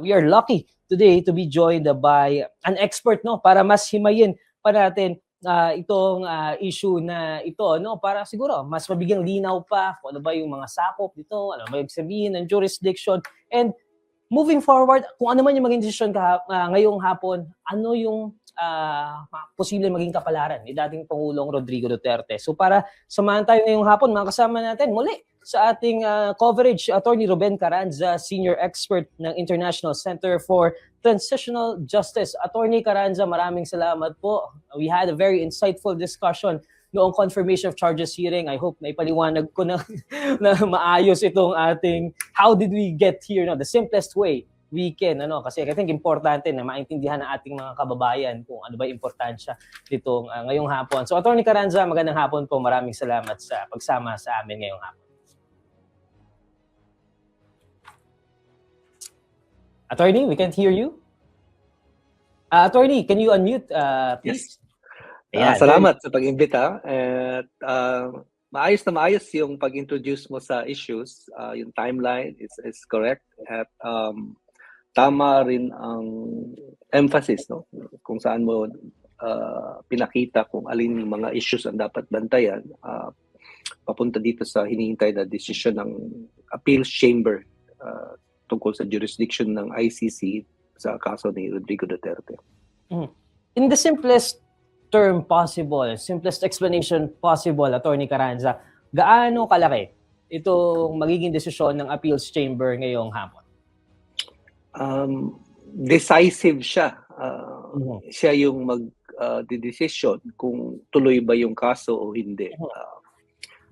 we are lucky today to be joined by an expert, no, para mas himayin pa natin itong issue na ito, no, para siguro mas mabigyang linaw pa kung ano ba yung mga sakop dito, ano ba yung sabihin ng jurisdiction, and moving forward, kung ano man yung maging desisyon ngayong hapon, ano yung posibleng maging kapalaran ni dating Pangulong Rodrigo Duterte. So para samahan tayo ngayong hapon, mga kasama natin muli sa ating coverage, Attorney Ruben Carranza, Senior Expert ng International Center for Transitional Justice. Attorney Carranza, maraming salamat po. We had a very insightful discussion noong confirmation of charges hearing. I hope na ipaliwanag ko na maayos itong ating how did we get here, no? The simplest way we can, kasi I think importante na maintindihan ng ating mga kababayan kung ano ba importansya nitong ngayong hapon. So Attorney Carranza, magandang hapon po. Maraming salamat sa pagsama sa amin ngayong hapon. Attorney, we can't hear you. Attorney, can you unmute, please? Yes. Salamat sa pag-imbita. At maayos na maayos yung pag-introduce mo sa issues. Yung timeline is correct. At tama rin ang emphasis, no? Kung saan mo pinakita kung alin yung mga issues ang dapat bantayan papunta dito sa hinihintay na desisyon ng appeals chamber tungkol sa jurisdiction ng ICC sa kaso ni Rodrigo Duterte. In the simplest term possible, simplest explanation possible, Attorney Carranza, gaano kalaki itong magiging desisyon ng appeals chamber ngayong hapon? Decisive siya. Siya yung mag-decision kung tuloy ba yung kaso o hindi.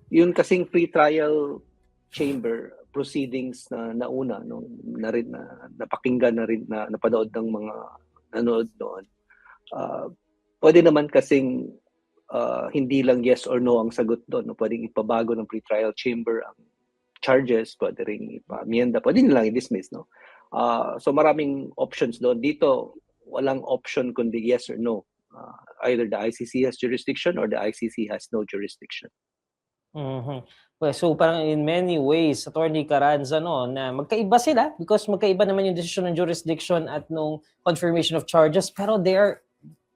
Yun kasing pre-trial chamber proceedings na nauna nung napakinggan na rin na napanood ng mga nanood noon. Pwede naman kasing hindi lang yes or no ang sagot doon. Pwedeng ipabago ng pre-trial chamber ang charges, pwede rin ipa-amienda, pwede nilang i-dismiss, no? So maraming options doon. Dito, walang option kundi yes or no. Either the ICC has jurisdiction or the ICC has no jurisdiction. Well, so parang in many ways, Attorney Carranza, no, na magkaiba sila because magkaiba naman yung decision ng jurisdiction at nung confirmation of charges, pero they are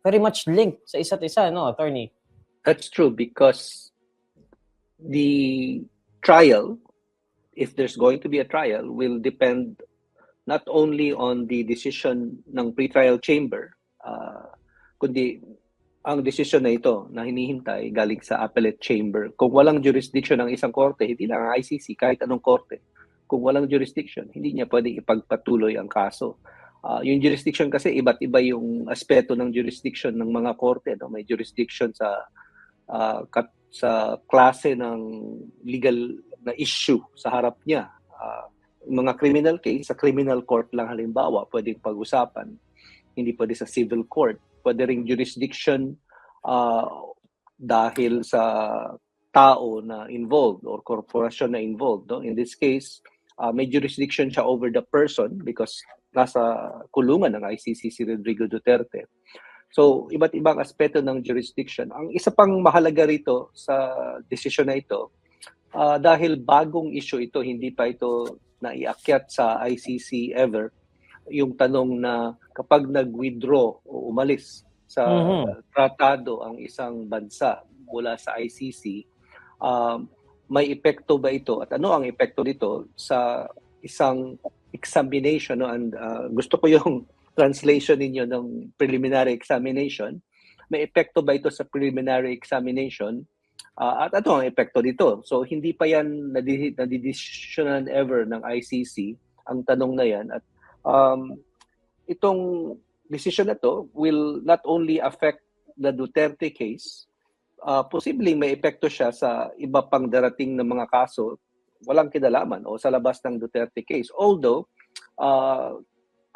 very much linked sa isa't isa, no, Attorney? That's true because the trial, if there's going to be a trial, will depend not only on the decision ng pre-trial chamber, kundi ang decision na ito na hinihintay galing sa appellate chamber. Kung walang jurisdiction ng isang korte, hindi lang ang ICC, kahit anong korte, kung walang jurisdiction, hindi niya pwedeng ipagpatuloy ang kaso. Yung jurisdiction kasi, iba't iba yung aspeto ng jurisdiction ng mga korte. No? May jurisdiction sa klase ng legal na issue sa harap niya. Mga criminal case, sa criminal court lang halimbawa, pwedeng pag-usapan. Hindi pwede sa civil court. Pwede ring jurisdiction dahil sa tao na involved or korporasyon na involved. No? In this case, may jurisdiction siya over the person because nasa kulungan ng ICC si Rodrigo Duterte. So, iba't ibang aspeto ng jurisdiction. Ang isa pang mahalaga rito sa desisyon na ito, dahil bagong issue ito, hindi pa ito naiakyat sa ICC ever, yung tanong na kapag nag-withdraw o umalis sa tratado ang isang bansa mula sa ICC, may epekto ba ito at ano ang epekto nito sa isang examination, no? And gusto ko yung translation ninyo ng preliminary examination. May epekto ba ito sa preliminary examination? At ano ang epekto dito? So hindi pa yan nadidesisyonan ever ng ICC ang tanong na yan. At itong decision na to will not only affect the Duterte case, posibleng may epekto siya sa iba pang darating na mga kaso walang kinalaman o sa labas ng Duterte case. Although,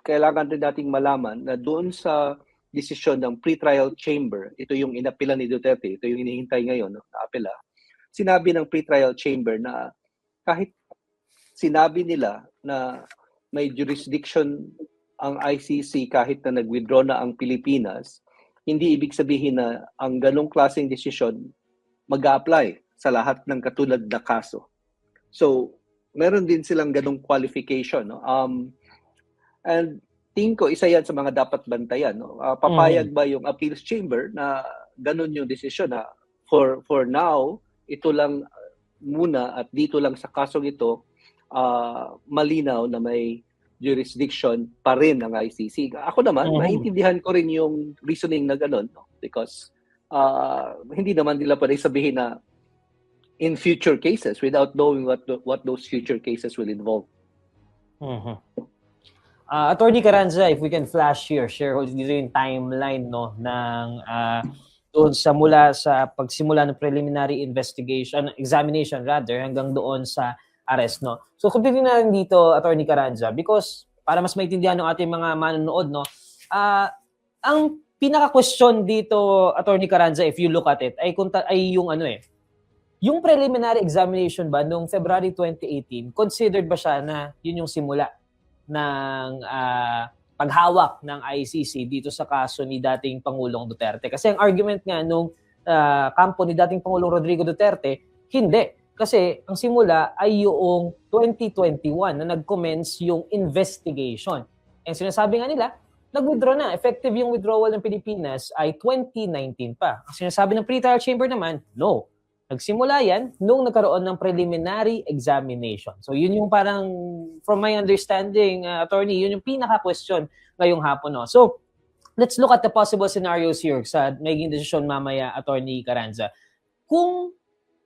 kailangan din nating malaman na doon sa desisyon ng pre-trial chamber, ito yung inapila ni Duterte, ito yung hinihintay ngayon, no, na apela, sinabi ng pre-trial chamber na kahit sinabi nila na may jurisdiction ang ICC kahit na nag-withdraw na ang Pilipinas, hindi ibig sabihin na ang ganong klaseng desisyon mag-a-apply sa lahat ng katulad na kaso. So, meron din silang ganong qualification. No? And tingin ko isa yan sa mga dapat bantayan. No? Papayag ba yung appeals chamber na ganun yung desisyon na for now, ito lang muna at dito lang sa kasong ito, malinaw na may jurisdiction pa rin ng ICC. Ako naman, maintindihan ko rin yung reasoning na ganun. No? Because hindi naman nila pwede sabihin na in future cases without knowing what those future cases will involve. Attorney Carranza, if we can flash here, share dito yung timeline no ng doon sa mula sa pagsimula ng preliminary examination rather hanggang doon sa arrest no. So kung titingnan dito Attorney Carranza because para mas maintindihan ng ating mga manonood no, ang pinaka-question dito Attorney Carranza if you look at it ay yung yung preliminary examination ba noong February 2018, considered ba siya na yun yung simula ng paghawak ng ICC dito sa kaso ni dating Pangulong Duterte? Kasi ang argument nga nung kampo ni dating Pangulong Rodrigo Duterte, hindi. Kasi ang simula ay yung 2021 na nag-commence yung investigation. And sinasabi nga nila, nag-withdraw na. Effective yung withdrawal ng Pilipinas ay 2019 pa. Ang sinasabi ng pre-trial chamber naman, no. Nagsimula yan nung nagkaroon ng preliminary examination. So yun yung parang, from my understanding, attorney, yun yung pinaka-question ngayong hapon. No? So let's look at the possible scenarios here sa magiging desisyon mamaya, Attorney Carranza.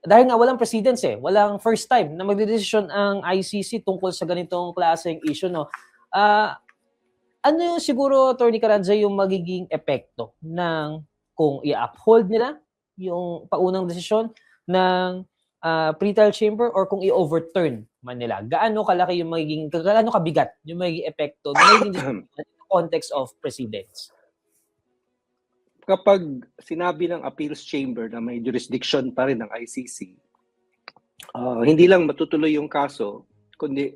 Dahil nga walang precedence walang first time na magdedesisyon ang ICC tungkol sa ganitong klaseng issue. No? Ano yung siguro, Attorney Carranza, yung magiging epekto ng kung i-uphold nila yung paunang desisyon ng pre-trial chamber or kung i-overturn man nila? Gaano kalaki yung gaano kabigat yung magiging epekto in the context of precedents? Kapag sinabi ng appeals chamber na may jurisdiction pa rin ng ICC, hindi lang matutuloy yung kaso, kundi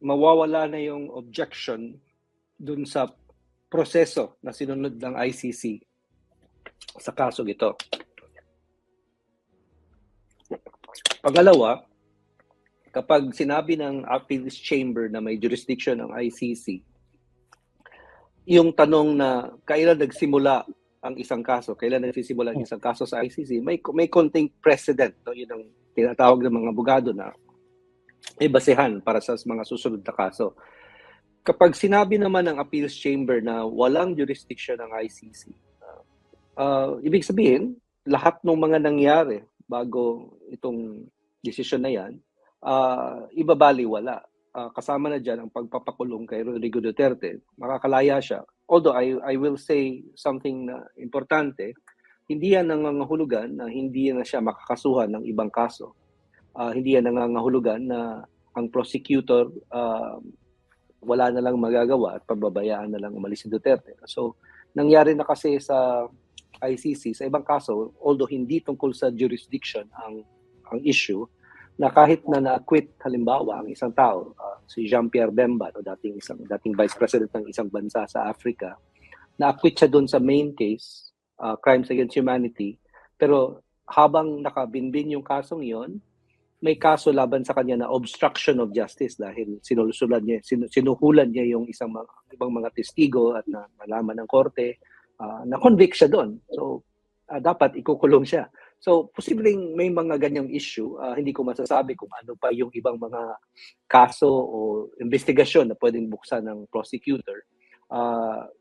mawawala na yung objection dun sa proseso na sinunod ng ICC sa kaso ito. Pangalawa, kapag sinabi ng appeals chamber na may jurisdiction ng ICC, yung tanong na kailan nagsimula ang isang kaso, kailan nagsisimula ang isang kaso sa ICC, may konting precedent. No? Yun ang tinatawag ng mga abogado na may basehan para sa mga susunod na kaso. Kapag sinabi naman ng appeals chamber na walang jurisdiction ng ICC, ibig sabihin, lahat ng mga nangyari bago itong desisyon na yan, ibabaliwala. Kasama na dyan ang pagpapakulong kay Rodrigo Duterte. Makakalaya siya. Although I will say something na importante, hindi yan nangangahulugan na hindi na siya makakasuhan ng ibang kaso. Hindi yan nangangahulugan na ang prosecutor wala na lang magagawa at pababayaan na lang umalis si Duterte. So, nangyari na kasi sa ICC, sa ibang kaso, although hindi tungkol sa jurisdiction ang issue, na kahit na na-acquit halimbawa ang isang tao, si Jean-Pierre Bemba, dating vice president ng isang bansa sa Africa, na-acquit siya doon sa main case, crimes against humanity, pero habang nakabinbin yung kasong yon, may kaso laban sa kanya na obstruction of justice dahil sinuhulan niya yung ibang mga testigo at nalaman ng korte, na-convict siya doon. So, dapat ikukulong siya. So, posibleng may mga ganyang issue. Hindi ko masasabi kung ano pa yung ibang mga kaso o investigasyon na pwedeng buksan ng prosecutor.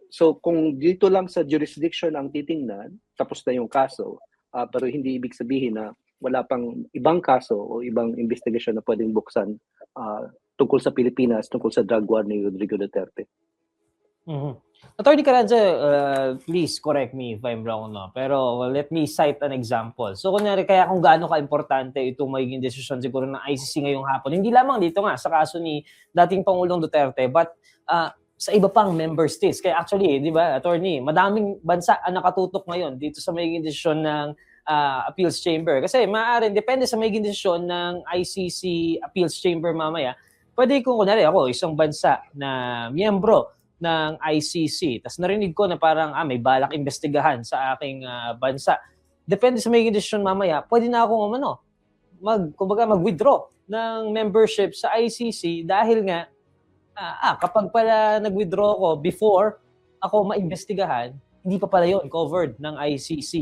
So, kung dito lang sa jurisdiction ang titingnan, tapos na yung kaso, pero hindi ibig sabihin na wala pang ibang kaso o ibang investigasyon na pwedeng buksan tungkol sa Pilipinas, tungkol sa drug war ni Rodrigo Duterte. Attorney Carranza, please correct me if I'm wrong, no? Pero let me cite an example. So, kunyari, kaya kung gaano ka-importante itong magiging desisyon siguro ng ICC ngayong hapon, hindi lamang dito nga sa kaso ni dating Pangulong Duterte, but sa iba pang member states. Kaya actually, di ba, attorney, madaming bansa ang nakatutok ngayon dito sa magiging desisyon ng appeals chamber. Kasi maaaring, depende sa magiging desisyon ng ICC appeals chamber mamaya, pwede kung kunyari ako, isang bansa na miyembro ng ICC. Tapos narinig ko na parang may balak investigahan sa aking bansa. Depende sa magiging desisyon mamaya, pwede na akong mag-withdraw ng membership sa ICC dahil nga kapag pala nag-withdraw ko before ako maimbestigahan, hindi pa pala yun covered ng ICC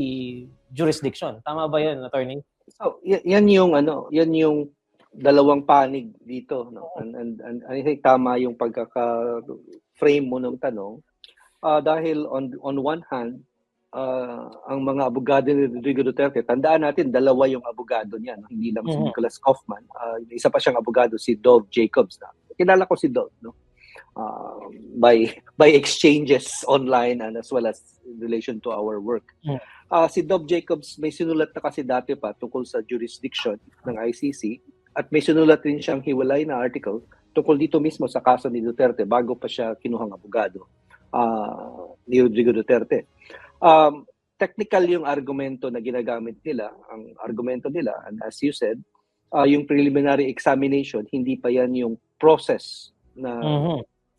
jurisdiction. Tama ba yun, attorney? So, yan yung yan yung dalawang panig dito, no? And I think tama yung pagkaka-frame mo ng tanong. Dahil on one hand, ang mga abogado ni Rodrigo Duterte, tandaan natin, dalawa yung abogado niya, no? Hindi lang si Nicholas Kaufman. Isa pa siyang abogado, si Dov Jacobs. Na. Kilala ko si Dov, no? By exchanges online and as well as in relation to our work. Si Dov Jacobs, may sinulat na kasi dati pa tungkol sa jurisdiction ng ICC at may sinulat rin siyang hiwalay na article tungkol dito mismo sa kaso ni Duterte bago pa siya kinuhang abogado ni Rodrigo Duterte. Technical yung argumento na ginagamit nila. Ang argumento nila, and as you said, yung preliminary examination, hindi pa yan yung process na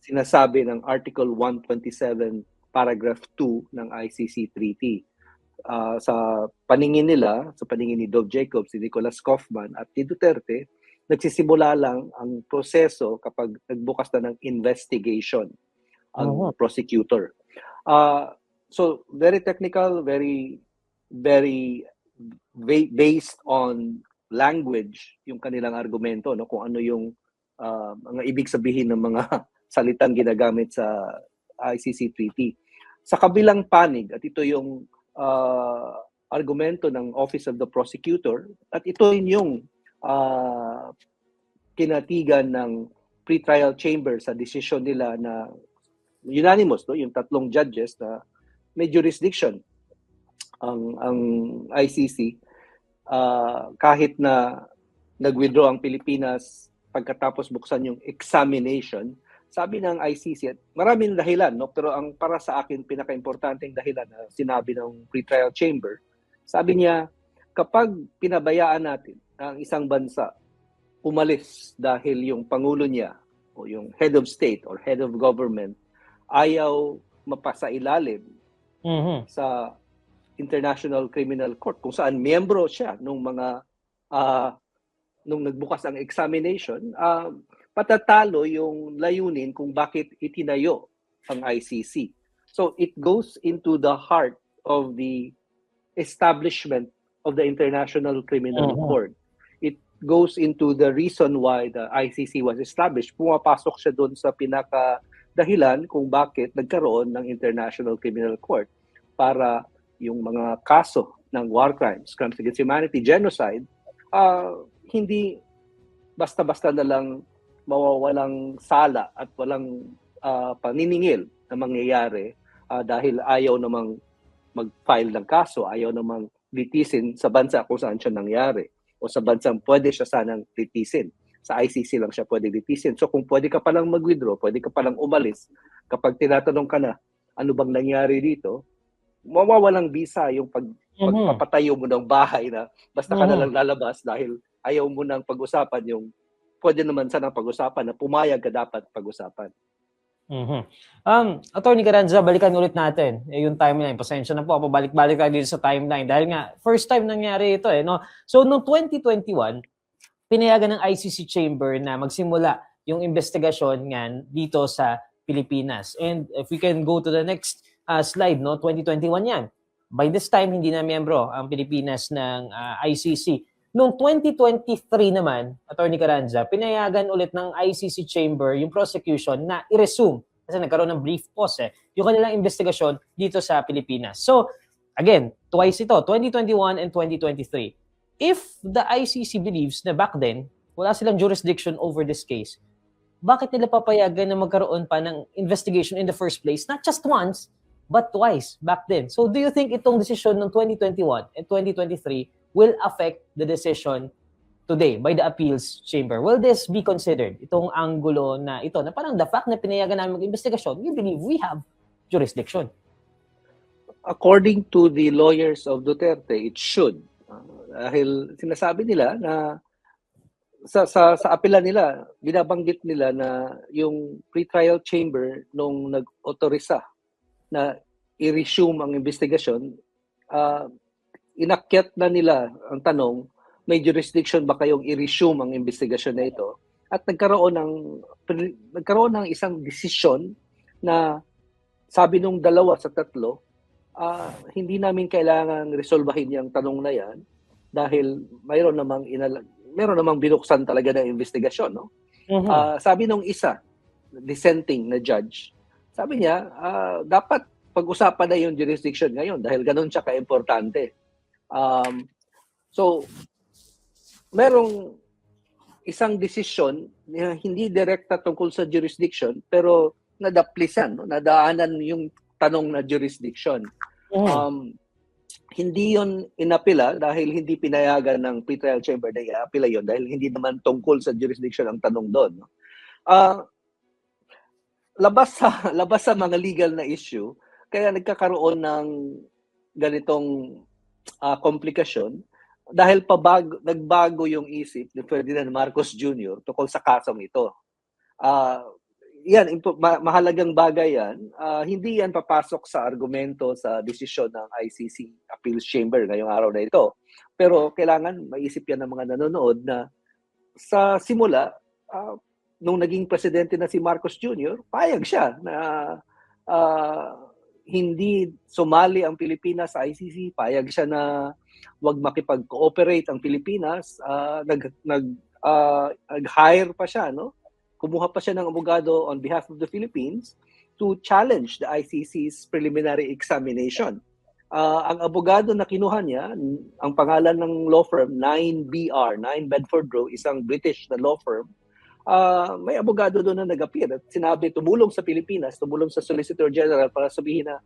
sinasabi ng Article 127, Paragraph 2 ng ICC Treaty. Sa paningin nila, sa paningin ni Dov Jacobs, si Nicholas Kaufman at ni Duterte, nagsisimula lang ang proseso kapag nagbukas na ng investigation ang prosecutor. So very technical, very based on language yung kanilang argumento, no, kung ano yung mga ibig sabihin ng mga salitang ginagamit sa ICC Treaty. Sa kabilang panig, at ito yung argumento ng Office of the Prosecutor, at ito yung kinatigan ng pretrial chamber sa desisyon nila na unanimous, no, yung tatlong judges na may jurisdiction ang ICC kahit na nag-withdraw ang Pilipinas pagkatapos buksan yung examination. Sabi ng ICC, maraming dahilan, no? Pero ang para sa akin, pinaka-importanteng dahilan na sinabi ng pretrial chamber, sabi niya, kapag pinabayaan natin ang isang bansa umalis dahil yung pangulo niya o yung head of state or head of government ayaw mapasailalim sa International Criminal Court kung saan miyembro siya nung mga nung nagbukas ang examination, patatalo yung layunin kung bakit itinayo ang ICC. So it goes into the heart of the establishment of the International Criminal Court. It goes into the reason why the ICC was established. Pumapasok siya doon sa pinaka-dahilan kung bakit nagkaroon ng International Criminal Court para yung mga kaso ng war crimes, crimes against humanity, genocide, hindi basta-basta na lang mawawalang sala at walang paniningil na mangyayari dahil ayaw namang mag-file ng kaso, ayaw namang litisin sa bansa kung saan siya nangyari o sa bansang pwede siya sanang litisin. Sa ICC lang siya pwede litisin. So kung pwede ka palang mag-withdraw, pwede ka palang umalis, kapag tinatanong ka na, ano bang nangyari dito, mawawalang visa yung pagpapatayo mo ng bahay na basta ka na lang lalabas dahil ayaw mo nang pag-usapan yung pwede naman sanang pag-usapan na pumayag ka dapat pag-usapan. Attorney Carranza, balikan ulit natin yung timeline. Pasensya na po, pabalik-balik tayo dito sa timeline dahil nga first time nangyari ito no. So noong 2021, pinayagan ng ICC Chamber na magsimula yung investigasyon nga dito sa Pilipinas. And if we can go to the next slide, no, 2021 yan. By this time, hindi na miyembro ang Pilipinas ng ICC. Noong 2023 naman, Attorney Carranza, pinayagan ulit ng ICC Chamber yung prosecution na i-resume kasi nagkaroon ng brief pause yung kanilang investigasyon dito sa Pilipinas. So, again, twice ito, 2021 and 2023. If the ICC believes na back then, wala silang jurisdiction over this case, bakit nila papayagan na magkaroon pa ng investigation in the first place? Not just once, but twice back then. So, do you think itong decision ng 2021 and 2023 will affect the decision today by the appeals chamber? Will this be considered, itong anggulo na ito, na parang the fact na pinayagan namin mag-investigasyon, we believe we have jurisdiction? According to the lawyers of Duterte, it should. Dahil sinasabi nila na sa apela nila, binabanggit nila na yung pretrial chamber nung nag-autorisa na i-resume ang investigasyon, inakyat na nila ang tanong, may jurisdiction ba kayong i-resume ang investigasyon na ito? at nagkaroon ng isang desisyon na sabi nung 2 sa 3, hindi namin kailangang resolbahin yung tanong na yan dahil mayroon namang binuksan talaga ng investigasyon, no? Sabi nung isa, dissenting na judge, sabi niya, dapat pag-usapan na yung jurisdiction ngayon dahil ganun siya ka-importante. So, merong isang desisyon na hindi direkta tungkol sa jurisdiction pero nadaplisan, no? Nadaanan yung tanong na jurisdiction. Hindi yon inapila dahil hindi pinayagan ng pretrial chamber na i-apila yon dahil hindi naman tungkol sa jurisdiction ang tanong doon. No? Labas sa mga legal na issue, kaya nagkakaroon ng ganitong komplikasyon dahil nagbago yung isip ni Ferdinand Marcos Jr. tungkol sa kasong ito. Yan, mahalagang bagay yan. Hindi yan papasok sa argumento sa desisyon ng ICC Appeals Chamber ngayong araw na ito. Pero kailangan maisip yan ng mga nanonood na sa simula, nung naging presidente na si Marcos Jr., payag siya na hindi sumali ang Pilipinas sa ICC, payag siya na wag makipag-cooperate ang Pilipinas, nag-hire pa siya, no? Kumuha pa siya ng abogado on behalf of the Philippines to challenge the ICC's preliminary examination. Ang abogado na kinuha niya, ang pangalan ng law firm, 9BR, 9 Bedford Row, isang British na law firm, may abogado doon na nag-appear at sinabi, tumulong sa Pilipinas, tumulong sa Solicitor General para sabihin na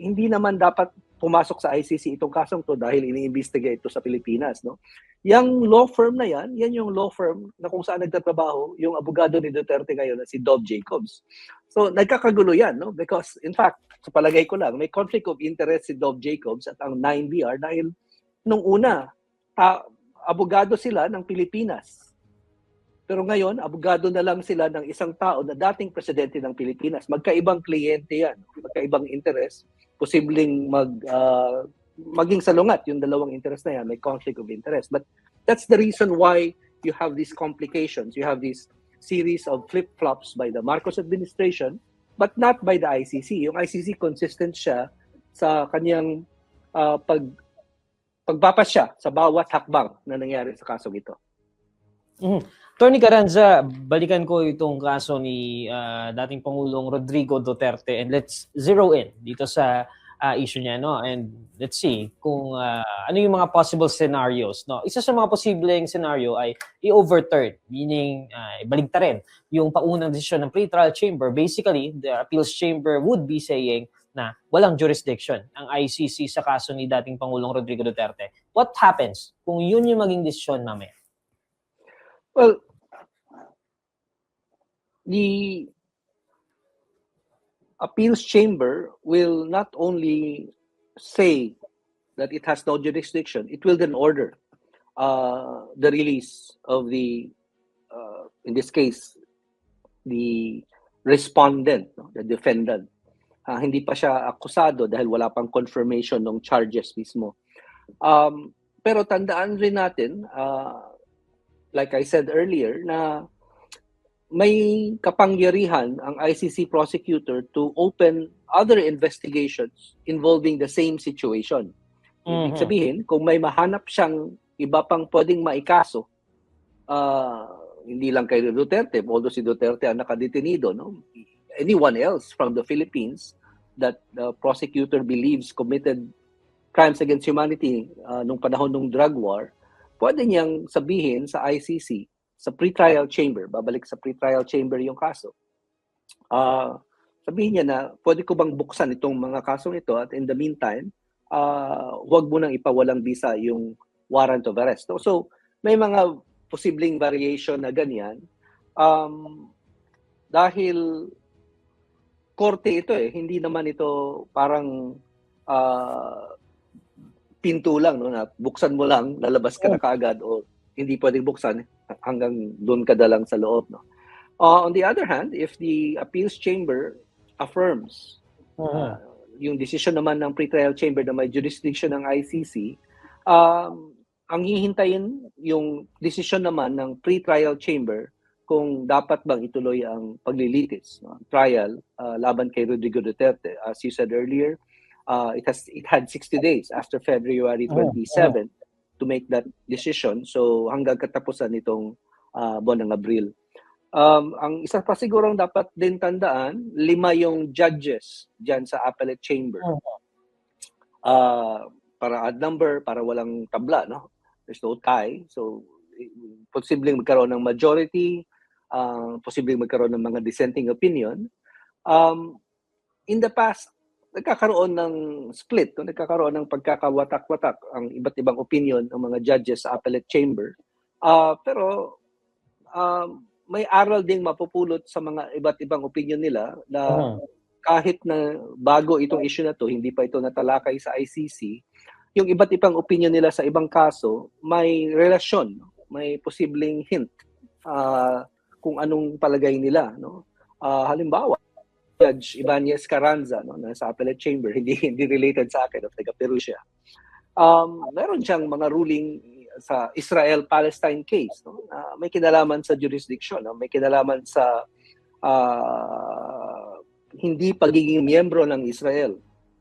hindi naman dapat pumasok sa ICC itong kasong to dahil ini-investigate ito sa Pilipinas, no? Yang law firm na yan yung law firm na kung saan nagtatrabaho yung abogado ni Duterte ngayon na si Dov Jacobs. So nagkakagulo yan, no? Because in fact, sa palagay ko lang, may conflict of interest si Dov Jacobs at ang 9BR dahil nung una, abogado sila ng Pilipinas. Pero ngayon, abogado na lang sila ng isang tao na dating presidente ng Pilipinas. Magkaibang kliyente yan, magkaibang interest. Posibleng maging salungat yung dalawang interest na yan, may conflict of interest. But that's the reason why you have these complications. You have this series of flip-flops by the Marcos administration, but not by the ICC. Yung ICC consistent siya sa kanyang pagpapasya sa bawat hakbang na nangyari sa kasong ito. Attorney Carranza, balikan ko itong kaso ni dating Pangulong Rodrigo Duterte and let's zero in dito sa issue niya, no? And let's see kung ano yung mga possible scenarios, no? Isa sa mga posibleng scenario ay i-overturn, meaning ibaligtarin yung paunang desisyon ng pre-trial chamber. Basically, the appeals chamber would be saying na walang jurisdiction ang ICC sa kaso ni dating Pangulong Rodrigo Duterte. What happens kung yun yung maging desisyon mamaya? Well, the appeals chamber will not only say that it has no jurisdiction, it will then order the release of the, in this case, the respondent, no? The defendant. Hindi pa siya akusado dahil wala pang confirmation ng charges mismo. Pero tandaan rin natin, like I said earlier, na may kapangyarihan ang ICC prosecutor to open other investigations involving the same situation. Ibig sabihin, kung may mahanap siyang iba pang pwedeng maikaso, hindi lang kay Duterte, although si Duterte ang nakadetenido, no? Anyone else from the Philippines that the prosecutor believes committed crimes against humanity nung panahon ng drug war, pwede niyang sabihin sa ICC, sa pre-trial chamber, babalik sa pre-trial chamber yung kaso. Sabihin niya na, pwede ko bang buksan itong mga kasong ito at in the meantime, huwag mo nang ipawalang bisa yung warrant of arrest. So, may mga posibleng variation na ganyan. Dahil korte ito hindi naman ito parang pinto lang, no, na buksan mo lang, lalabas ka na kaagad o hindi pwedeng buksan hanggang doon ka dalang sa loob, no. On the other hand, if the appeals chamber affirms yung decision naman ng pre-trial chamber na may jurisdiction ng ICC, ang hihintayin yung desisyon naman ng pre-trial chamber kung dapat bang ituloy ang paglilitis, no? Trial laban kay Rodrigo Duterte. As you said earlier, it had 60 days after February 27 to make that decision. So hanggang katapusan nitong buwan ng Abril. Ang isa pa sigurong dapat din tandaan, 5 yung judges diyan sa appellate chamber. Para odd number, para walang tabla, no? There's no tie. So, posibleng magkaroon ng majority, posibleng magkaroon ng mga dissenting opinion. In the past, nagkakaroon ng split, no? Nagkakaroon ng pagkakawatak-watak ang iba't ibang opinion ng mga judges sa appellate chamber. Pero may aral ding mapupulot sa mga iba't ibang opinion nila na kahit na bago itong issue na to, hindi pa ito natalakay sa ICC, yung iba't ibang opinion nila sa ibang kaso, may relasyon, may posibleng hint kung anong palagay nila. No? Halimbawa, Judge Ibanez Carranza, no, na sa appellate chamber, hindi related sa akin, taga-Peru siya. Meron siyang mga ruling sa Israel-Palestine case, no? May kinalaman sa jurisdiction, no? May kinalaman sa hindi pagiging miyembro ng Israel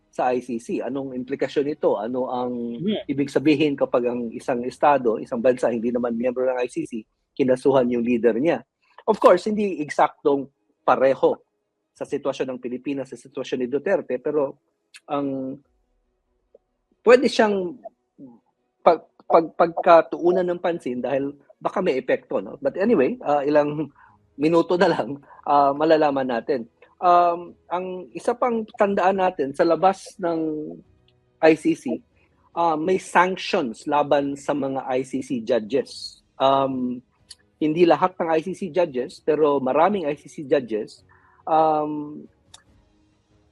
sa ICC. Anong implikasyon nito? Ano ang ibig sabihin kapag ang isang estado, isang bansa, hindi naman miyembro ng ICC, kinasuhan yung leader niya? Of course, hindi eksaktong pareho sa sitwasyon ng Pilipinas, sa sitwasyon ni Duterte, pero ang pwede siyang pagkatuunan ng pansin dahil baka may epekto. No? But anyway, ilang minuto na lang, malalaman natin. Ang isa pang tandaan natin, sa labas ng ICC, may sanctions laban sa mga ICC judges. Hindi lahat ng ICC judges, pero maraming ICC judges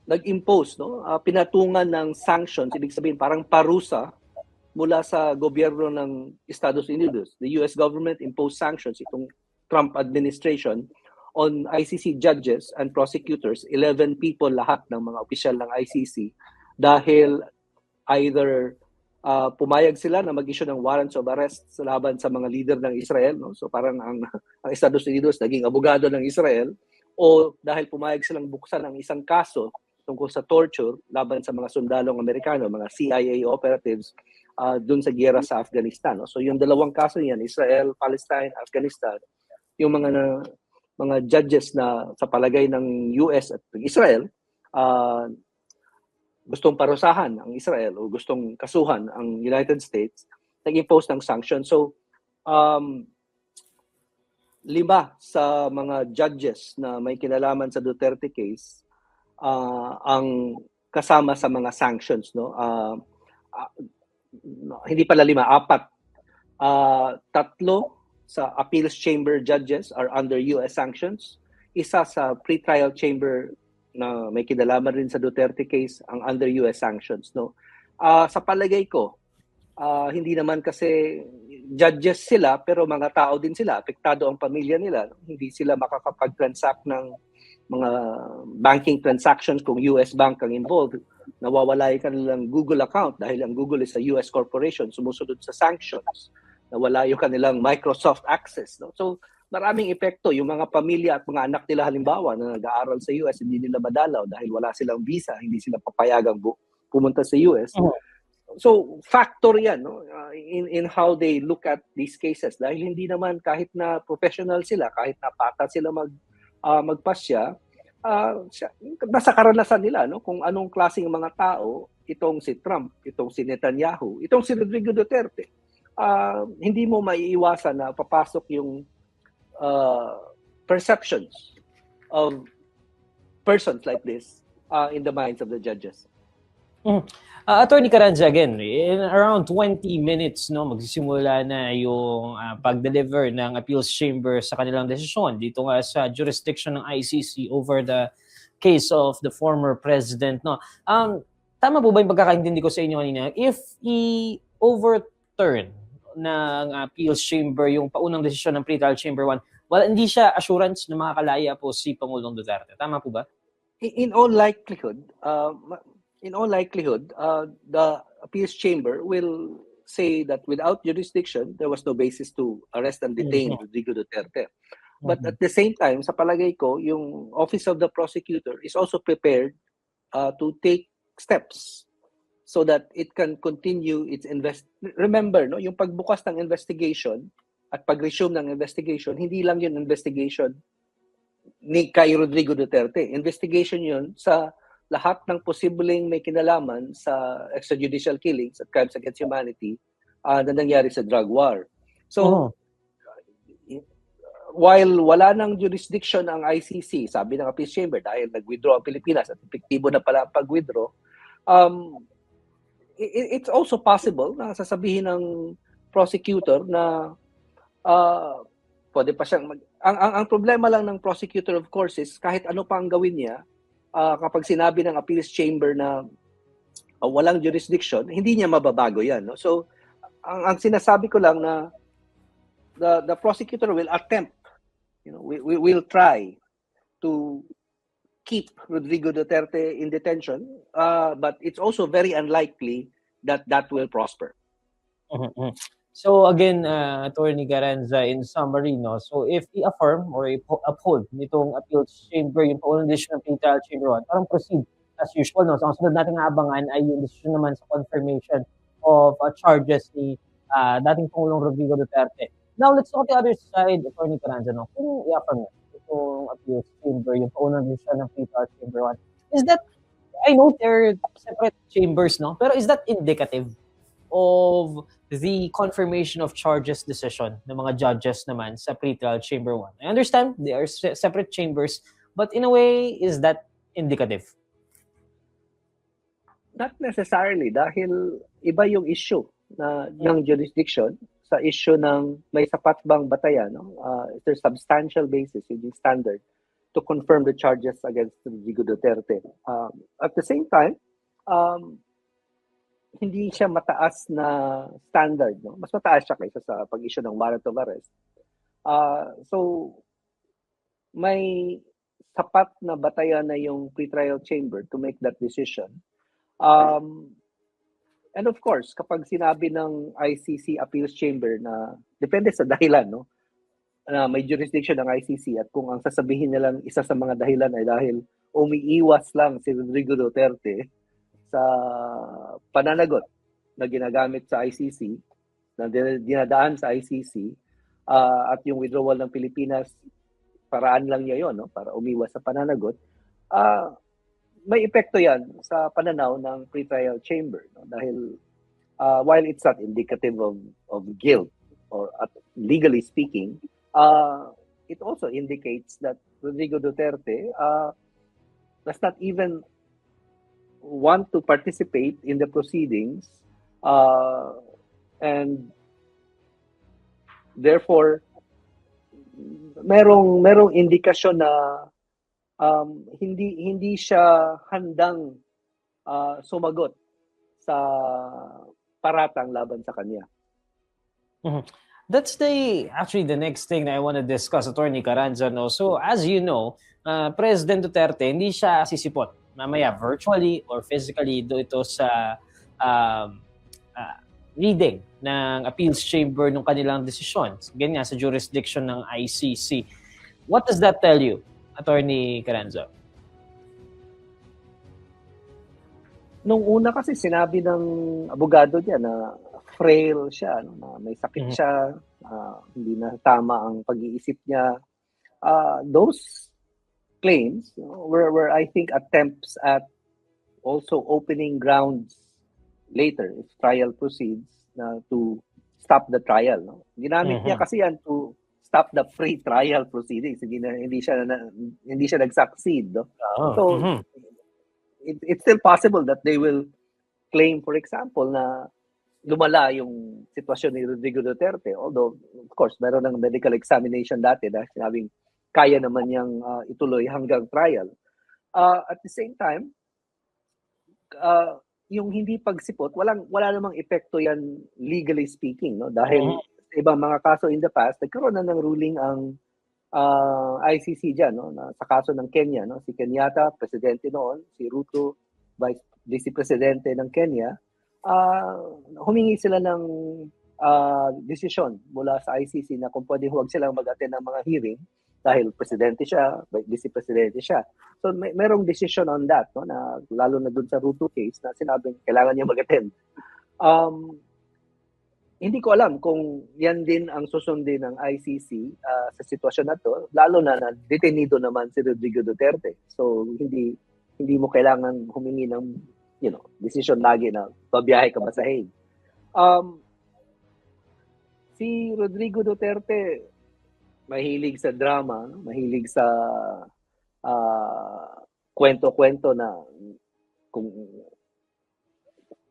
nag-impose, no? Pinatungan ng sanctions, ibig sabihin parang parusa mula sa gobyerno ng Estados Unidos. The US government imposed sanctions, itong Trump administration, on ICC judges and prosecutors, 11 people lahat ng mga opisyal ng ICC, dahil either pumayag sila na mag-issue ng warrants of arrest sa laban sa mga leader ng Israel, no? So parang ang Estados Unidos naging abogado ng Israel, o dahil pumayag silang buksan ang isang kaso tungkol sa torture laban sa mga sundalong Amerikano, mga CIA operatives dun sa giyera sa Afghanistan. No? So yung dalawang kaso niyan, Israel, Palestine, Afghanistan, yung mga judges na sa palagay ng US at Israel, gustong parusahan ang Israel o gustong kasuhan ang United States, nag-impose ng sanctions. So, 5 sa mga judges na may kinalaman sa Duterte case ang kasama sa mga sanctions. No? Hindi pala 5, 4. 3 sa appeals chamber judges are under US sanctions. Isa sa pre-trial chamber na may kinalaman rin sa Duterte case ang under US sanctions. No? Sa palagay ko, hindi naman kasi judges sila, pero mga tao din sila, apektado ang pamilya nila. Hindi sila makakapag-transact ng mga banking transactions kung US bank ang involved. Nawawala yung kanilang Google account dahil ang Google is a US corporation, sumusunod sa sanctions. Nawala yung kanilang Microsoft access. No? So, maraming epekto. Yung mga pamilya at mga anak nila halimbawa na nag-aaral sa US, hindi nila madalaw dahil wala silang visa, hindi sila papayagang pumunta sa US. So, factor yan, no? In how they look at these cases. Dahil hindi naman kahit na professional sila, kahit na pata sila magpasya, nasa karanasan nila, no? Kung anong klaseng mga tao itong si Trump, itong si Netanyahu, itong si Rodrigo Duterte. Hindi mo maiiwasan na papasok yung perceptions of persons like this in the minds of the judges. Attorney Carranza, again, in around 20 minutes, no, magsisimula na yung pag-deliver ng appeals chamber sa kanilang desisyon dito nga sa jurisdiction ng ICC over the case of the former president. No? Tama po ba yung pagkakaintindi ko sa inyo kanina? If i-overturn ng appeals chamber yung paunang desisyon ng pre-trial chamber 1, hindi siya assurance na makakalaya po si Pangulong Duterte. Tama po ba? In all likelihood, the appeals chamber will say that without jurisdiction, there was no basis to arrest and detain Rodrigo Duterte. But at the same time, sa palagay ko, yung Office of the Prosecutor is also prepared to take steps so that it can continue its Remember, no, yung pagbukas ng investigation at pag-resume ng investigation, hindi lang yun investigation ni kay Rodrigo Duterte. Investigation yun sa lahat ng posibleng may kinalaman sa extrajudicial killings at crimes against humanity na nangyari sa drug war. So, while wala nang jurisdiction ang ICC, sabi ng Appeals Chamber, dahil nag-withdraw ang Pilipinas at epektibo na pala ang pag-withdraw, it's also possible na sasabihin ng prosecutor na pwede pa siyang ang problema lang ng prosecutor, of course, is kahit ano pa ang gawin niya, kapag sinabi ng Appeals Chamber na walang jurisdiction, hindi niya mababago yan. No? So, ang sinasabi ko lang na the prosecutor will attempt, we will try to keep Rodrigo Duterte in detention, but it's also very unlikely that will prosper. So again, Attorney Carranza, in summary, no, so if i-affirm or uphold nitong Appeals Chamber yung paunang decision ng Pretrial Chamber 1, parang proceed as usual, no? So ang sunod natin aabangan ay yung decision naman sa confirmation of charges ni dating Pangulong Rodrigo Duterte. Now, let's look at the other side, Attorney Carranza, no? Kung i-affirm itong Appeals Chamber, yung paunang decision ng Pretrial Chamber 1, is that, I know they're separate chambers, no? Pero is that indicative of the confirmation of charges decision ng mga judges naman sa Pretrial Chamber 1? I understand they are separate chambers, but in a way, is that indicative? Not necessarily, dahil iba yung issue ng jurisdiction sa issue ng may sapat bang batayan, no? There's substantial basis, yung standard, to confirm the charges against Rodrigo Duterte. At the same time, hindi siya mataas na standard, no? Mas mataas siya kaysa sa pag-issue ng warrant of arrest. So, may sapat na batayan na yung pretrial chamber to make that decision. And of course, kapag sinabi ng ICC Appeals Chamber na depende sa dahilan, no? Na may jurisdiction ng ICC at kung ang sasabihin nilang isa sa mga dahilan ay dahil umiiwas lang si Rodrigo Duterte sa pananagot na ginagamit sa ICC, na dinadaan sa ICC, at yung withdrawal ng Pilipinas, paraan lang niya yon, no? Para umiwas sa pananagot, may epekto yan sa pananaw ng pretrial chamber, no? Dahil while it's not indicative of guilt or legally speaking, it also indicates that Rodrigo Duterte does not even want to participate in the proceedings, and therefore merong indikasyon na hindi siya handang sumagot sa paratang laban sa kanya. That's actually the next thing that I want to discuss, Attorney Carranza. No? So as you know, President Duterte, hindi siya sisipot mamaya virtually or physically ito sa reading ng Appeals Chamber ng kanilang desisyon. Ganyan sa jurisdiction ng ICC. What does that tell you, Attorney Carranza? Nung una kasi sinabi ng abogado niya na frail siya, no? Na may sakit siya, hindi na tama ang pag-iisip niya. Those claims, were I think attempts at also opening grounds later if trial proceeds to stop the trial, no? Ginamit niya kasi yan to stop the free trial proceedings. Hindi siya nag-succeed, no? So it's still possible that they will claim, for example, na lumala yung sitwasyon ni Rodrigo Duterte, although of course meron ng medical examination dati na sinabing kaya naman niyang ituloy hanggang trial. At the same time, yung hindi pagsipot, wala namang epekto yan legally speaking, no? Dahil sa ibang mga kaso in the past, nagkaroon na ng ruling ang ICC dyan, no? Na, sa kaso ng Kenya, no? Si Kenyatta, presidente noon, si Ruto, vice presidente ng Kenya, humingi sila ng desisyon mula sa ICC na kung pwede huwag silang mag-attend ng mga hearing dahil presidente siya, vice-presidente siya. So merong decision on that, no, na lalo na dun sa Ruto case na sinabing kailangan niya mag-attend. Hindi ko alam kung yan din ang susundin ng ICC sa sitwasyon na to, lalo na detenido naman si Rodrigo Duterte. So hindi mo kailangan humingi ng decision lagi na babiyahe ka ba sa Hague. Si Rodrigo Duterte mahilig sa drama, mahilig sa kwento-kwento na kung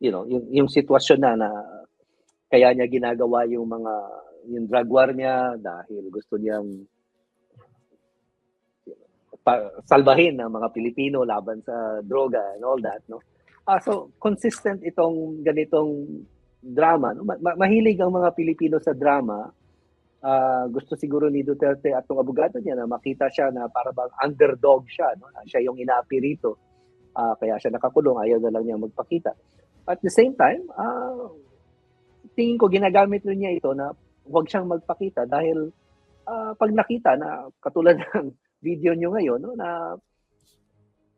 yung sitwasyon na kaya niya ginagawa yung drug war niya dahil gusto niyang salbahin ng mga Pilipino laban sa droga and all that, no? So consistent itong ganitong drama, no? Mahilig ang mga Pilipino sa drama. Gusto siguro ni Duterte at ng abogado niya na makita siya na para bang underdog siya, no? Siya yung inaapi rito. Kaya siya nakakulong, ayaw na lang niya magpakita. At the same time, tingin ko ginagamit rin niya ito na huwag siyang magpakita dahil pag nakita na katulad ng video niyo ngayon, no, na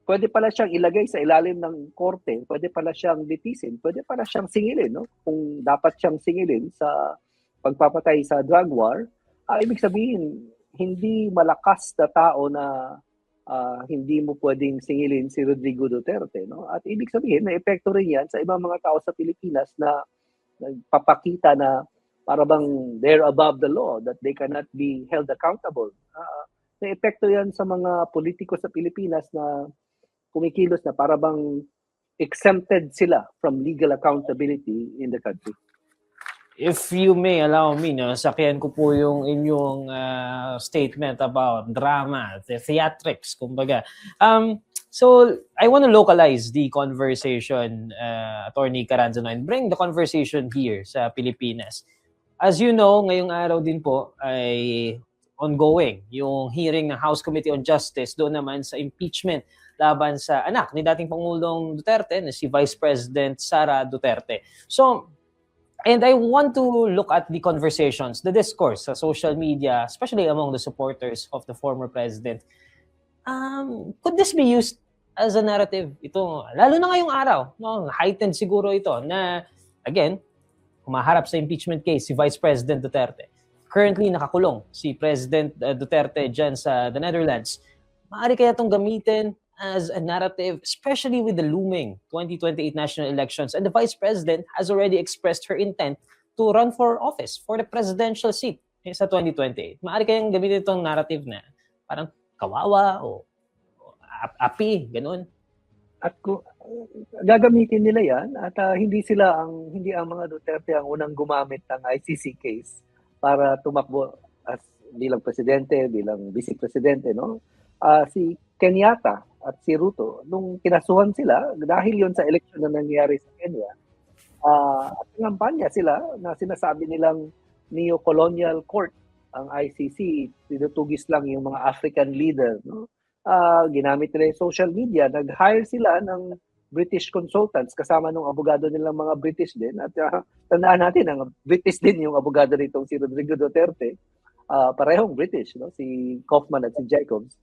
pwede pala siyang ilagay sa ilalim ng korte, pwede pala siyang litisin, pwede pala siyang singilin, no? Kung dapat siyang singilin sa pagpapatay sa drug war, ibig sabihin hindi malakas na tao na hindi mo pwedeng singilin si Rodrigo Duterte, no? At ibig sabihin may epekto rin yan sa ibang mga tao sa Pilipinas na nagpapakita na para bang they're above the law, that they cannot be held accountable. May epekto yan sa mga politiko sa Pilipinas na kumikilos na para bang exempted sila from legal accountability in the country. If you may allow me, no, sakyan ko po yung inyong statement about drama, the theatrics, kumbaga. So, I want to localize the conversation, Attorney Caranzano, and bring the conversation here sa Pilipinas. As you know, ngayong araw din po ay ongoing yung hearing ng House Committee on Justice doon naman sa impeachment laban sa anak ni dating Pangulong Duterte na si Vice President Sara Duterte. So, and I want to look at the conversations, the discourse sa social media, especially among the supporters of the former president. Could this be used as a narrative? Ito, lalo na ngayong araw, no? Heightened siguro ito na, again, humaharap sa impeachment case si Vice President Duterte. Currently, nakakulong si President Duterte dyan sa the Netherlands. Maaari kaya itong gamitin as a narrative, especially with the looming 2028 national elections, and the Vice President has already expressed her intent to run for office for the presidential seat sa 2028. Maaari kayang gamitin itong narrative na parang kawawa o api, ganun. At gagamitin nila yan at hindi ang mga Duterte ang unang gumamit ng ICC case para tumakbo as bilang presidente, bilang vice-presidente, no? Si Kenyatta at si Ruto, nung kinasuhan sila, dahil yon sa eleksyon na nangyari sa Kenya, at ngampanya sila na sinasabi nilang neo-colonial court ang ICC, tinutugis lang yung mga African leader, no? Ginamit nila yung social media, nag-hire sila ng British consultants kasama ng abogado nilang mga British din. At tandaan natin, ang British din yung abogado nitong si Rodrigo Duterte. Parehong British, no? Si Kaufman at si Jacobs.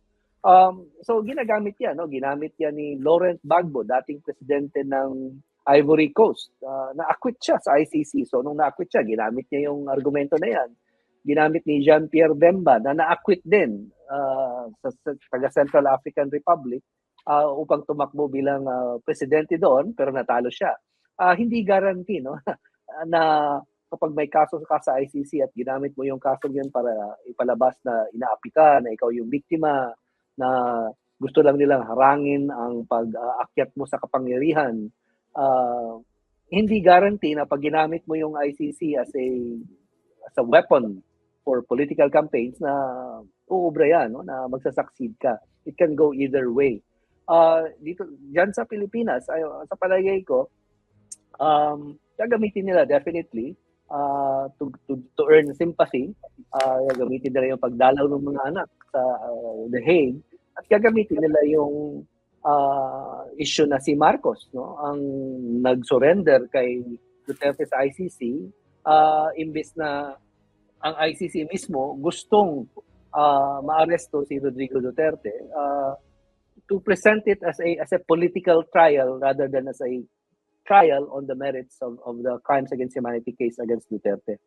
So ginagamit yan, no? Ginamit yan ni Laurent Gbagbo, dating presidente ng Ivory Coast. Na-acquit siya sa ICC. So nung na-acquit siya, ginamit niya yung argumento na yan. Ginamit ni Jean-Pierre Bemba na na-acquit din sa taga-Central African Republic upang tumakbo bilang presidente doon, pero natalo siya. Hindi guarantee, no? Na kapag may kaso ka sa ICC at ginamit mo yung kaso yun para ipalabas na inaapi ka, na ikaw yung biktima, na gusto lang nilang harangin ang pag-aakyat mo sa kapangyarihan, hindi guarantee na pag ginamit mo yung ICC as a weapon for political campaigns na uubra yan, no? Na magsasucceed ka. It can go either way. Diyan sa Pilipinas, sa palagay ko, gagamitin nila definitely to earn sympathy. Gagamitin nila yung pagdalaw ng mga anak sa The Hague, at gagamitin nila yung issue na si Marcos, no, ang nag-surrender kay Duterte sa ICC, imbes na ang ICC mismo gustong maaresto si Rodrigo Duterte, to present it as a political trial rather than as a trial on the merits of the crimes against humanity case against Duterte.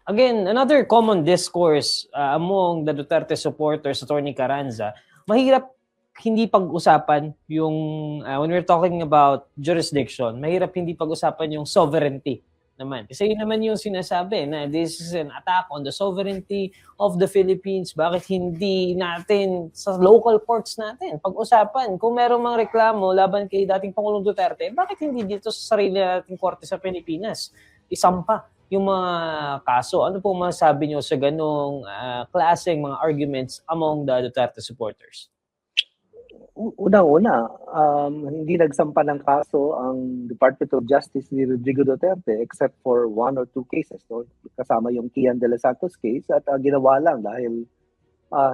Again, another common discourse among the Duterte supporters, Attorney Carranza, mahirap hindi pag-usapan yung, when we're talking about jurisdiction, mahirap hindi pag-usapan yung sovereignty naman. Kasi yun naman yung sinasabi na this is an attack on the sovereignty of the Philippines. Bakit hindi natin sa local courts natin pag-usapan? Kung merong mga reklamo laban kay dating Pangulong Duterte, bakit hindi dito sa sarili nating korte sa Pilipinas isampa yung mga kaso? Ano po masasabi nyo sa ganong klaseng mga arguments among the Duterte supporters? Unang-una, hindi nagsampa ng kaso ang Department of Justice ni Rodrigo Duterte except for 1 or 2 cases. No? Kasama yung Kian de los Santos case at ginawa lang dahil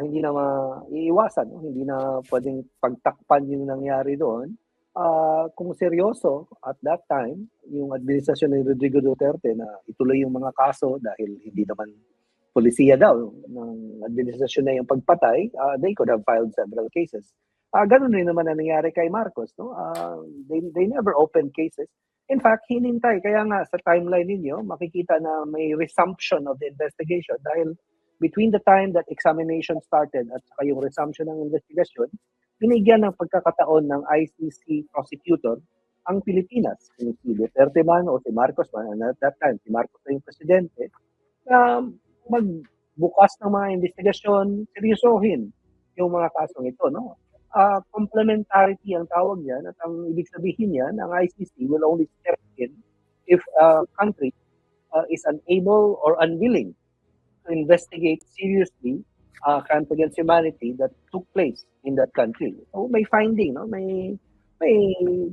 hindi na maiiwasan. No? Hindi na pwedeng pagtakpan yung nangyari doon. Kung seryoso at that time, yung administrasyon ni Rodrigo Duterte na ituloy yung mga kaso dahil hindi naman polisiya daw ng administrasyon na yung pagpatay, they could have filed several cases. Ganun rin naman ang nangyari kay Marcos. No? They never opened cases. In fact, hinintay. Kaya nga sa timeline ninyo, makikita na may resumption of the investigation dahil between the time that examination started at saka yung resumption ng investigation, binigyan ng pagkakataon ng ICC prosecutor ang Pilipinas. Si Duterte man o si Marcos man, and at that time, si Marcos na yung presidente, magbukas ng mga investigasyon, seryosohin yung mga kasong ito. No? Complementarity ang tawag niyan at ang ibig sabihin niyan, ang ICC will only step in if a country is unable or unwilling to investigate seriously crimes against humanity that took place in that country. So may finding, no? May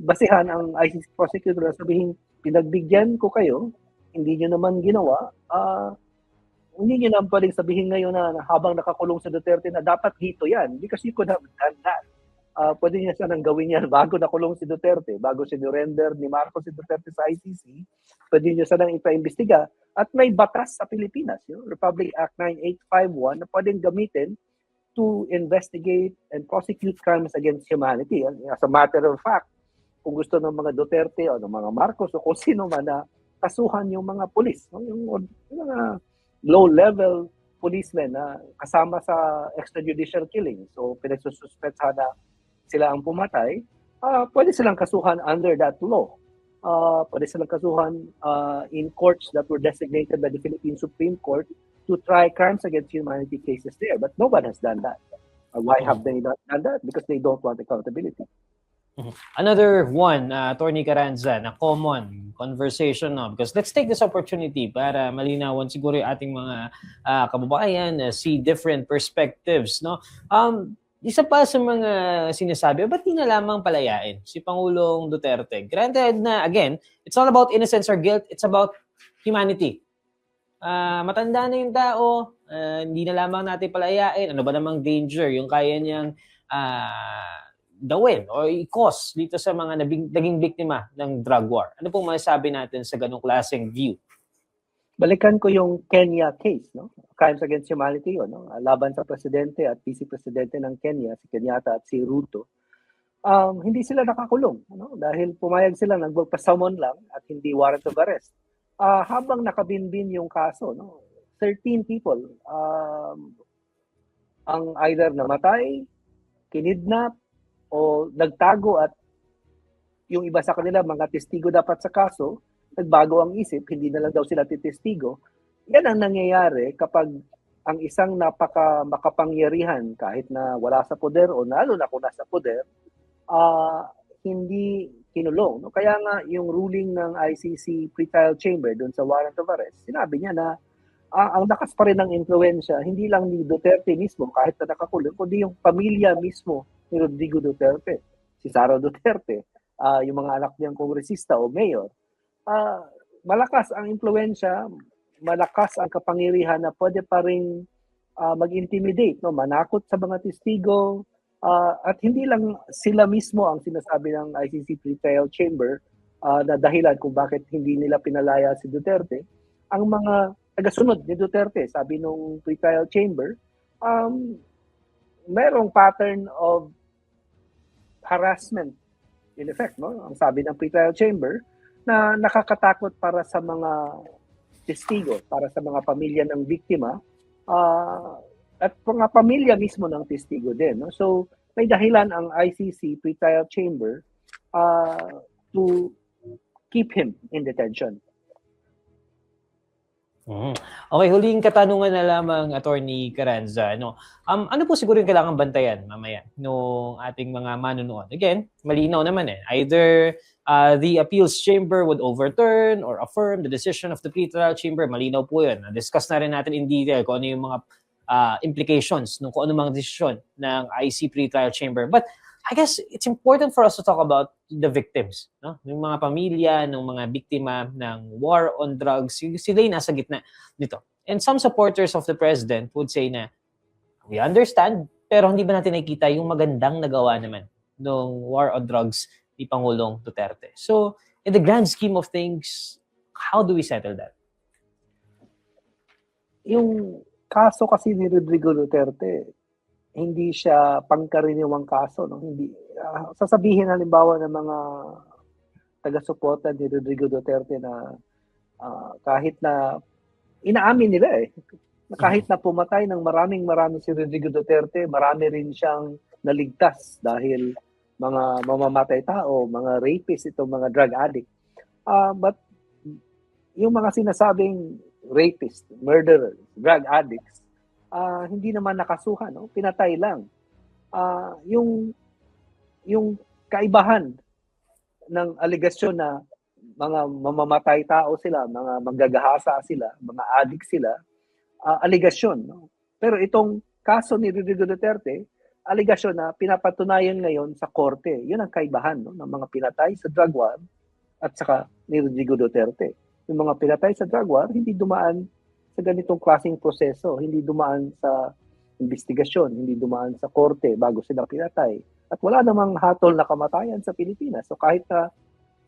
basihan ang ICC prosecutor na sabihin, pinagbigyan ko kayo, hindi nyo naman ginawa, hindi nyo naman pwedeng sabihin ngayon na habang nakakulong sa Duterte na dapat dito yan because you could have done that. Pwede niya sanang gawin yan bago nakulong si Duterte, bago sinurrender ni Marcos si Duterte sa ICC, pwede niya sanang ipaimbestiga. At may batas sa Pilipinas, yung Republic Act 9851 na pwedeng gamitin to investigate and prosecute crimes against humanity. As a matter of fact, kung gusto ng mga Duterte o ng mga Marcos o kung sino man na kasuhan yung mga pulis, no? yung mga low-level policemen na kasama sa extrajudicial killing. So, pinagsususpetsahan na sila ang pumatay, pwede silang kasuhan under that law. Pwede silang kasuhan in courts that were designated by the Philippine Supreme Court to try crimes against humanity cases there. But no one has done that. Why have they not done that? Because they don't want accountability. Another one, Attorney Carranza, na common conversation, no? Because let's take this opportunity para malinawan siguro yung ating mga kababayan see different perspectives, no? Isa pa sa mga sinasabi, ba't di na lamang palayain si Pangulong Duterte? Granted na, again, it's not about innocence or guilt, it's about humanity. Matanda na yung tao, hindi na lamang natin palayain. Ano ba namang danger yung kaya niyang gawin o i-cause dito sa mga naging biktima ng drug war? Ano pong masasabi natin sa ganong klaseng view? Balikan ko yung Kenya case, no? Crimes against humanity, no? Laban sa presidente at vice presidente ng Kenya, si Kenyatta at si Ruto. Hindi sila nakakulong, no? Dahil pumayag sila nagpagpasamon lang at hindi warrant of arrest. Habang nakabinbin yung kaso, no? 13 people ang either namatay, kinidnap, o nagtago at yung iba sa kanila, mga testigo dapat sa kaso, nagbago ang isip, hindi na lang daw sila titestigo. Yan ang nangyayari kapag ang isang makapangyarihan, kahit na wala sa poder o lalo na kung nasa poder, hindi kinulong. No? Kaya nga yung ruling ng ICC pre-trial chamber doon sa warrant of arrest, sinabi niya na ang lakas pa rin ng influensya, hindi lang ni Duterte mismo, kahit na nakakulong, kundi yung pamilya mismo ni Rodrigo Duterte, si Sara Duterte, yung mga anak niyang kongresista o mayor. Malakas ang impluensya, malakas ang kapangyarihan na pwede pa rin mag-intimidate, no? Manakot sa mga testigo, At hindi lang sila mismo ang sinasabi ng ICC Pretrial Chamber na dahilan kung bakit hindi nila pinalaya si Duterte. Ang mga tagasunod ni Duterte, sabi nung Pretrial Chamber, merong pattern of harassment in effect, no? Ang sabi ng Pretrial Chamber na nakakatakot para sa mga testigo, para sa mga pamilya ng biktima, at mga pamilya mismo ng testigo din. No? So, may dahilan ang ICC Pretrial Chamber to keep him in detention. Okay, huling katanungan na lamang, Attorney Carranza. Ano po siguro yung kailangan bantayan mamaya ng ating mga manunood? Again, malinaw naman eh. Either the appeals chamber would overturn or affirm the decision of the pretrial chamber. Malinaw po yun. Na-discuss na rin natin in detail kung ano yung mga implications kung ano mga desisyon ng IC pretrial chamber. But I guess it's important for us to talk about the victims, no? Yung mga pamilya, ng mga biktima ng war on drugs, sila yung nasa gitna nito. And some supporters of the president would say na, we understand, pero hindi ba natin nakikita yung magandang nagawa naman ng war on drugs ni Pangulong Duterte? So, in the grand scheme of things, how do we settle that? Yung kaso kasi ni Rodrigo Duterte, hindi siya pangkaraniwang kaso, no? Hindi sasabihin halimbawa ng mga taga-suporta ni Rodrigo Duterte na kahit na inaamin nila na kahit na pumatay ng marami si Rodrigo Duterte, marami rin siyang naligtas dahil mga mamamatay tao, mga rapist, itong mga drug addict. But yung mga sinasabing rapist, murderers, drug addicts, hindi naman nakasuhan, no? Pinatay lang. Yung kaibahan ng aligasyon na mga mamamatay tao sila, mga manggagahasa sila, mga addict sila, aligasyon, no? Pero itong kaso ni Rodrigo Duterte, aligasyon na pinapatunayan ngayon sa korte. Yun ang kaibahan, no? Ng mga pinatay sa drug war at saka ni Rodrigo Duterte. Yung mga pinatay sa drug war, hindi dumaan sa ganitong klaseng proseso, hindi dumaan sa investigasyon, hindi dumaan sa korte bago sila pinatay. At wala namang hatol na kamatayan sa Pilipinas. So kahit na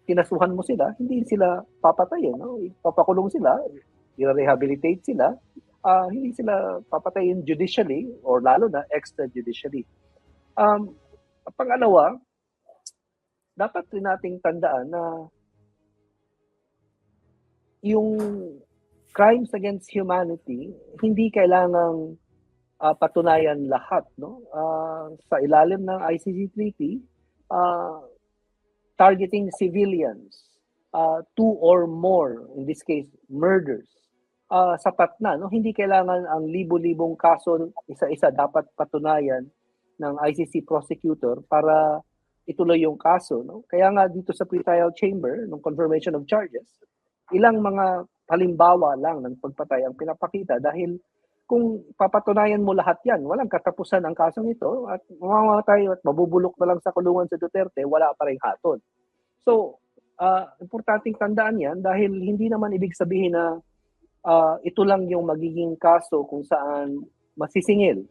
kinasuhan mo sila, hindi sila papatayin. No? Papakulong sila, i-rehabilitate sila, hindi sila papatayin judicially or lalo na extrajudicially. Pangalawa, dapat rin nating tandaan na yung crimes against humanity, hindi kailangang patunayan lahat, no? Sa ilalim ng ICC Treaty, targeting civilians, 2 or more, in this case, murders, sapat na, no? Hindi kailangan ang libo-libong kaso, isa-isa dapat patunayan ng ICC prosecutor para ituloy yung kaso, no? Kaya nga dito sa pretrial chamber, ng confirmation of charges, ilang mga halimbawa lang ng pagpatay ang pinapakita dahil kung papatunayan mo lahat yan, walang katapusan ang kasong ito at mamamatay at mabubulok na lang sa kulungan sa Duterte, wala pa rin hatol. So, importanteng tandaan yan dahil hindi naman ibig sabihin na ito lang yung magiging kaso kung saan masisingil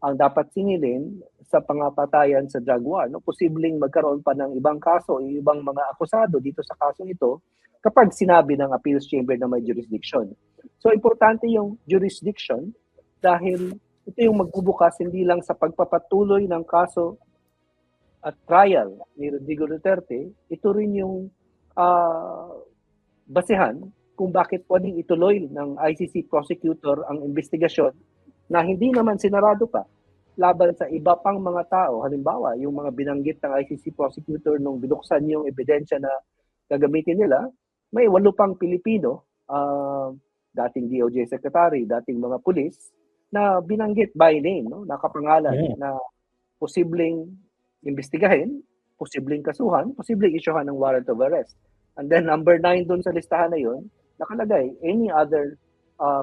ang dapat singilin sa pangapatayan sa drug war. No? Posibleng magkaroon pa ng ibang kaso, ibang mga akusado dito sa kasong ito kapag sinabi ng appeals chamber na may jurisdiction. So, importante yung jurisdiction dahil ito yung magbubukas hindi lang sa pagpapatuloy ng kaso at trial ni Rodrigo Duterte, ito rin yung basehan kung bakit pwedeng ituloy ng ICC prosecutor ang investigasyon na hindi naman sinarado pa laban sa iba pang mga tao. Halimbawa, yung mga binanggit ng ICC prosecutor nung binuksan yung ebidensya na gagamitin nila, may 8 pang Pilipino, dating DOJ Secretary, dating mga pulis, na binanggit by name, no? Nakapangalan na posibleng imbestigahin, posibleng kasuhan, posibleng isyuhan ng warrant of arrest. And then number 9 doon sa listahan na yun, nakalagay any other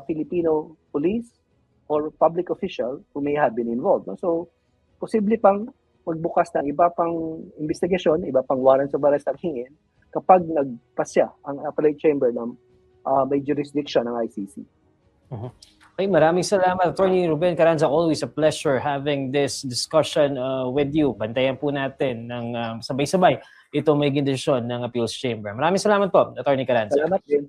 Filipino police or public official who may have been involved. No? So, posible pang magbukas ng iba pang investigasyon, iba pang warrants of arrest ang hingin kapag nagpasya ang appellate chamber ng may jurisdiction ng ICC. Okay, maraming salamat, Attorney Ruben Carranza. Always a pleasure having this discussion with you. Bantayan po natin ng sabay-sabay itong magiging desisyon ng Appeals Chamber. Maraming salamat po, Attorney Carranza. Salamat din.